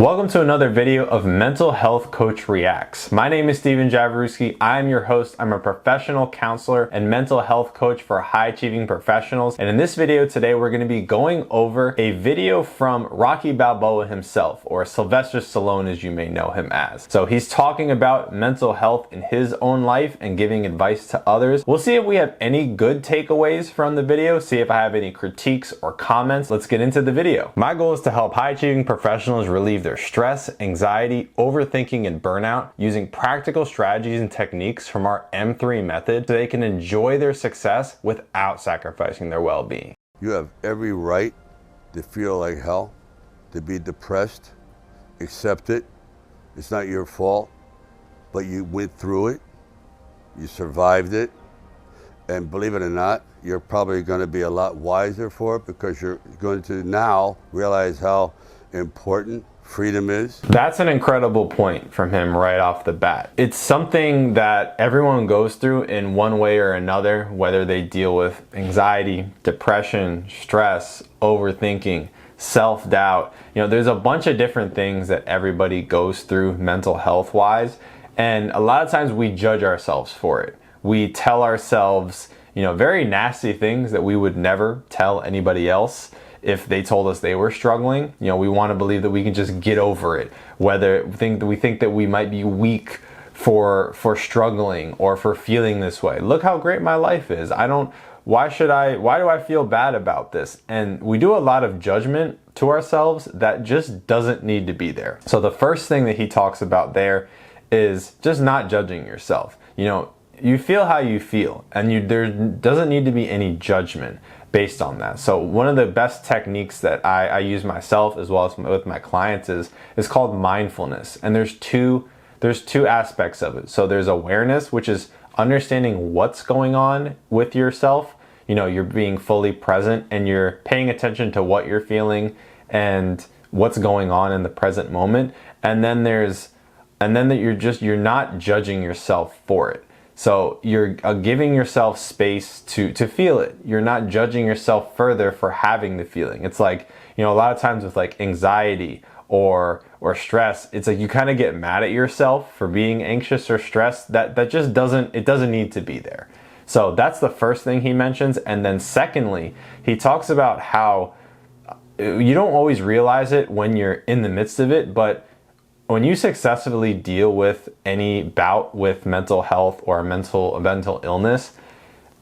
Welcome to another video of Mental Health Coach Reacts. My name is Steven Jaworski. I'm your host. I'm a professional counselor and mental health coach for high-achieving professionals. And in this video today, we're going to be going over a video from Rocky Balboa himself, or Sylvester Stallone as you may know him as. So he's talking about mental health in his own life and giving advice to others. We'll see if we have any good takeaways from the video, see if I have any critiques or comments. Let's get into the video. My goal is to help high-achieving professionals relieve their stress, anxiety, overthinking, and burnout using practical strategies and techniques from our M3 method so they can enjoy their success without sacrificing their well-being. You have every right to feel like hell, to be depressed, accept it. It's not your fault, but you went through it, you survived it, and believe it or not, you're probably going to be a lot wiser for it because you're going to now realize how important freedom is. That's an incredible point from him right off the bat. It's something that everyone goes through in one way or another, whether they deal with anxiety, depression, stress, overthinking, self-doubt. You know, there's a bunch of different things that everybody goes through mental health wise, and a lot of times we judge ourselves for it. We tell ourselves, you know, very nasty things that we would never tell anybody else. If they told us they were struggling, you know, we want to believe that we can just get over it. Whether we think that we might be weak for struggling or for feeling this way. Look how great my life is. Why do I feel bad about this? And we do a lot of judgment to ourselves that just doesn't need to be there. So the first thing that he talks about there is just not judging yourself. You know, you feel how you feel, and there doesn't need to be any judgment based on that. So one of the best techniques that I use myself as well as with my clients is called mindfulness. And there's two aspects of it. So there's awareness, which is understanding what's going on with yourself. You know, you're being fully present and you're paying attention to what you're feeling and what's going on in the present moment. And then you're not judging yourself for it. So you're giving yourself space to feel it. You're not judging yourself further for having the feeling. It's like, you know, a lot of times with like anxiety or stress, it's like you kind of get mad at yourself for being anxious or stressed. That just doesn't need to be there. So that's the first thing he mentions. And then secondly, he talks about how you don't always realize it when you're in the midst of it, but when you successfully deal with any bout with mental health or mental illness,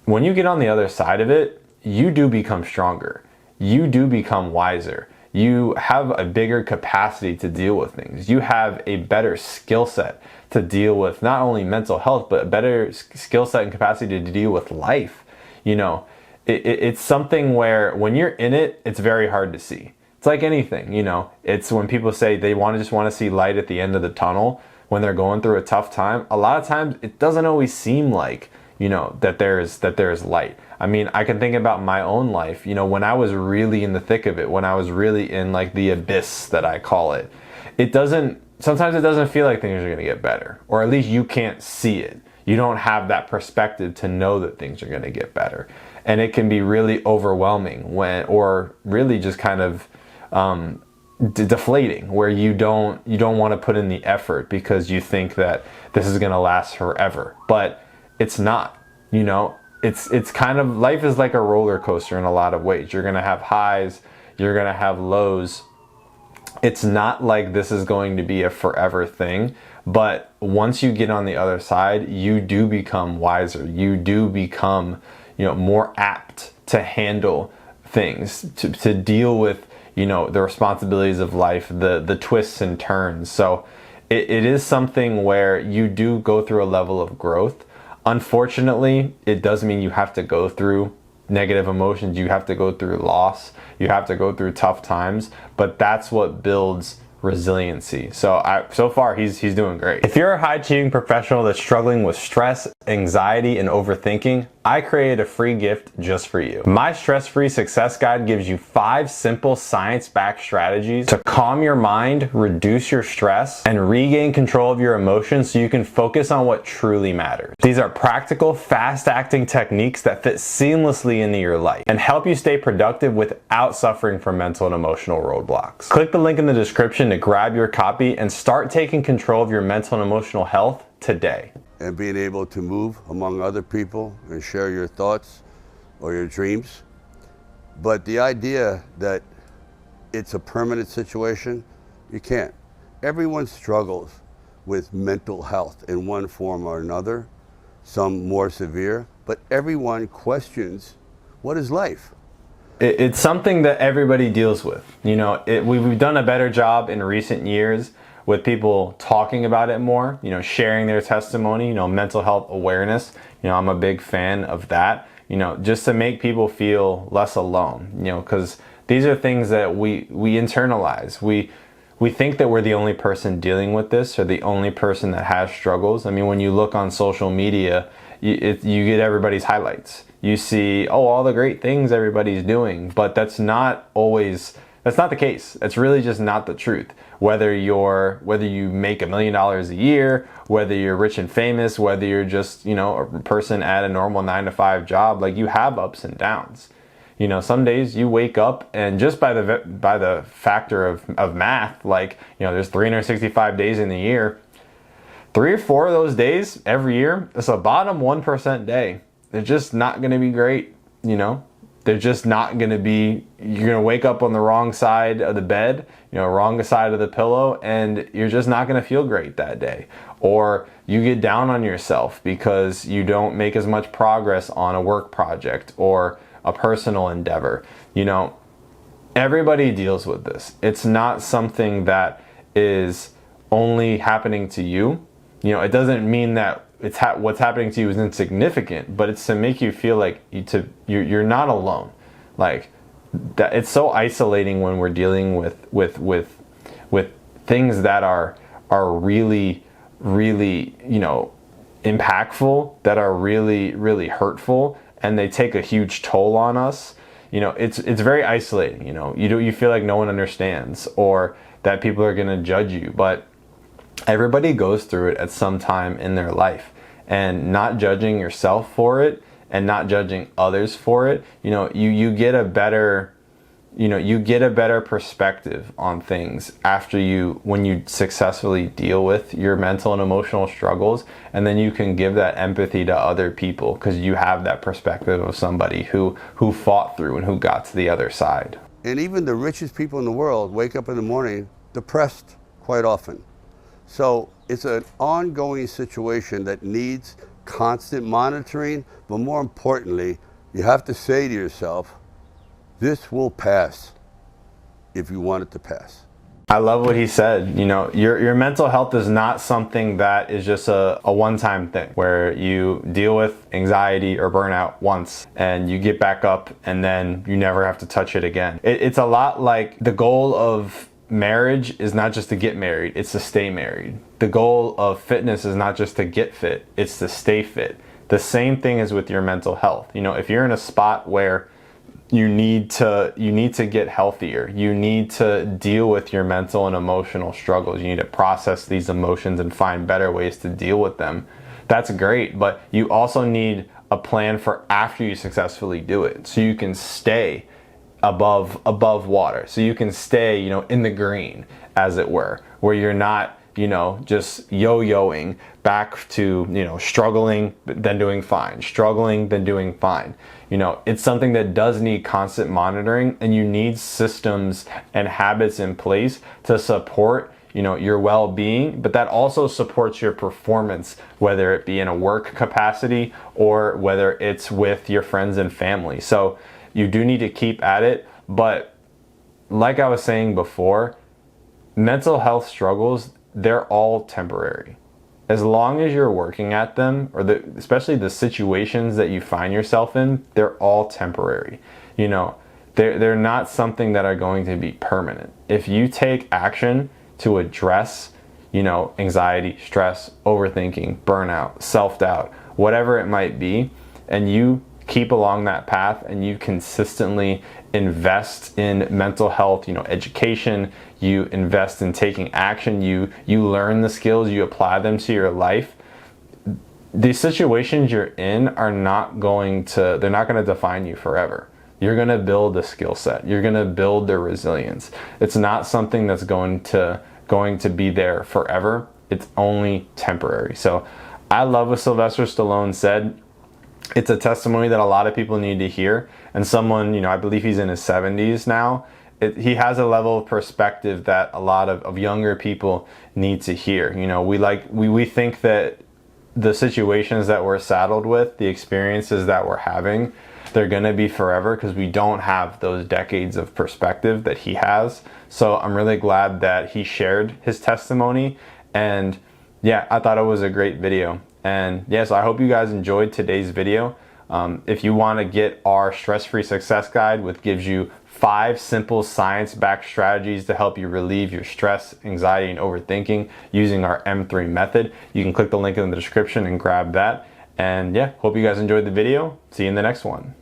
when you get on the other side of it, you do become stronger. You do become wiser. You have a bigger capacity to deal with things. You have a better skill set to deal with not only mental health, but a better skill set and capacity to deal with life. You know, it's something where when you're in it, it's very hard to see. It's like anything, you know, it's when people say they just want to see light at the end of the tunnel when they're going through a tough time. A lot of times it doesn't always seem like, you know, that there's light. I mean, I can think about my own life, you know, when I was really in the thick of it, when I was really in like the abyss that I call it, sometimes it doesn't feel like things are going to get better, or at least you can't see it. You don't have that perspective to know that things are going to get better. And it can be really overwhelming or really just kind of deflating, where you don't want to put in the effort because you think that this is going to last forever, but it's not. You know, it's kind of, life is like a roller coaster in a lot of ways. You're going to have highs, you're going to have lows. It's not like this is going to be a forever thing, but once you get on the other side, you do become wiser. You do become, you know, more apt to handle things, to deal with, you know, the responsibilities of life, the twists and turns. So it is something where you do go through a level of growth. Unfortunately, it does mean you have to go through negative emotions. You have to go through loss. You have to go through tough times, but that's what builds resiliency. So far he's doing great. If you're a high-achieving professional that's struggling with stress, anxiety, and overthinking, I created a free gift just for you. My stress-free success guide gives you 5 simple science-backed strategies to calm your mind, reduce your stress, and regain control of your emotions so you can focus on what truly matters. These are practical, fast-acting techniques that fit seamlessly into your life and help you stay productive without suffering from mental and emotional roadblocks. Click the link in the description permission to grab your copy and start taking control of your mental and emotional health today. And being able to move among other people and share your thoughts or your dreams. But the idea that it's a permanent situation, you can't. Everyone struggles with mental health in one form or another, some more severe, but everyone questions, what is life? It's something that everybody deals with. You know, we've done a better job in recent years with people talking about it more, you know, sharing their testimony, you know, mental health awareness. You know, I'm a big fan of that, you know, just to make people feel less alone, you know, because these are things that we internalize. We think that we're the only person dealing with this or the only person that has struggles. I mean, when you look on social media, you get everybody's highlights. You see, oh, all the great things everybody's doing, but that's not the case. It's really just not the truth. Whether you make $1 million a year, whether you're rich and famous, whether you're just, you know, a person at a normal 9-to-5 job, like, you have ups and downs. You know, some days you wake up and just by the factor of math, like, you know, there's 365 days in the year. 3 or 4 of those days every year, it's a bottom 1% day. They're just not going to be great, you know. They're just not going to be, you're going to wake up on the wrong side of the bed, you know, wrong side of the pillow, and you're just not going to feel great that day. Or you get down on yourself because you don't make as much progress on a work project or a personal endeavor. You know, everybody deals with this. It's not something that is only happening to you. You know, it doesn't mean that what's happening to you is insignificant, but it's to make you feel like you're not alone. Like, that it's so isolating when we're dealing with things that are really, you know, impactful, that are really, really hurtful, and they take a huge toll on us. You know, it's very isolating. You know, you feel like no one understands, or that people are going to judge you, but everybody goes through it at some time in their life, and not judging yourself for it and not judging others for it, you know, you get a better perspective on things when you successfully deal with your mental and emotional struggles, and then you can give that empathy to other people because you have that perspective of somebody who fought through and who got to the other side. And even the richest people in the world wake up in the morning depressed quite often. So it's an ongoing situation that needs constant monitoring, but more importantly, you have to say to yourself, this will pass if you want it to pass. I love what he said. You know, your mental health is not something that is just a one-time thing where you deal with anxiety or burnout once and you get back up and then you never have to touch it again. It's a lot like the goal of marriage is not just to get married, it's to stay married. The goal of fitness is not just to get fit, it's to stay fit. The same thing is with your mental health. You know, if you're in a spot where you need to get healthier, you need to deal with your mental and emotional struggles, you need to process these emotions and find better ways to deal with them, that's great, but you also need a plan for after you successfully do it, so you can stay above water, so you can stay, you know, in the green, as it were, where you're not, you know, just yo-yoing back to, you know, struggling then doing fine, struggling then doing fine. You know, it's something that does need constant monitoring, and you need systems and habits in place to support, you know, your well-being, but that also supports your performance, whether it be in a work capacity or whether it's with your friends and family. So you do need to keep at it, but like I was saying before, mental health struggles, they're all temporary. As long as you're working at them, or especially the situations that you find yourself in, they're all temporary. You know, they're not something that are going to be permanent. If you take action to address, you know, anxiety, stress, overthinking, burnout, self-doubt, whatever it might be, and you keep along that path and you consistently invest in mental health, you know, education, you invest in taking action, you learn the skills, you apply them to your life, the situations you're in are not going to define you forever. you're going to build a skill set. You're going to build the resilience. It's not something that's going to be there forever. It's only temporary. So I love what Sylvester Stallone said. It's a testimony that a lot of people need to hear. And someone, you know, I believe he's in his 70s now. He has a level of perspective that a lot of younger people need to hear. You know, we think that the situations that we're saddled with, the experiences that we're having, they're going to be forever because we don't have those decades of perspective that he has. So I'm really glad that he shared his testimony. And yeah, I thought it was a great video. And yeah, so I hope you guys enjoyed today's video. If you want to get our stress-free success guide, which gives you 5 simple science-backed strategies to help you relieve your stress, anxiety, and overthinking using our M3 method, you can click the link in the description and grab that. And yeah, hope you guys enjoyed the video. See you in the next one.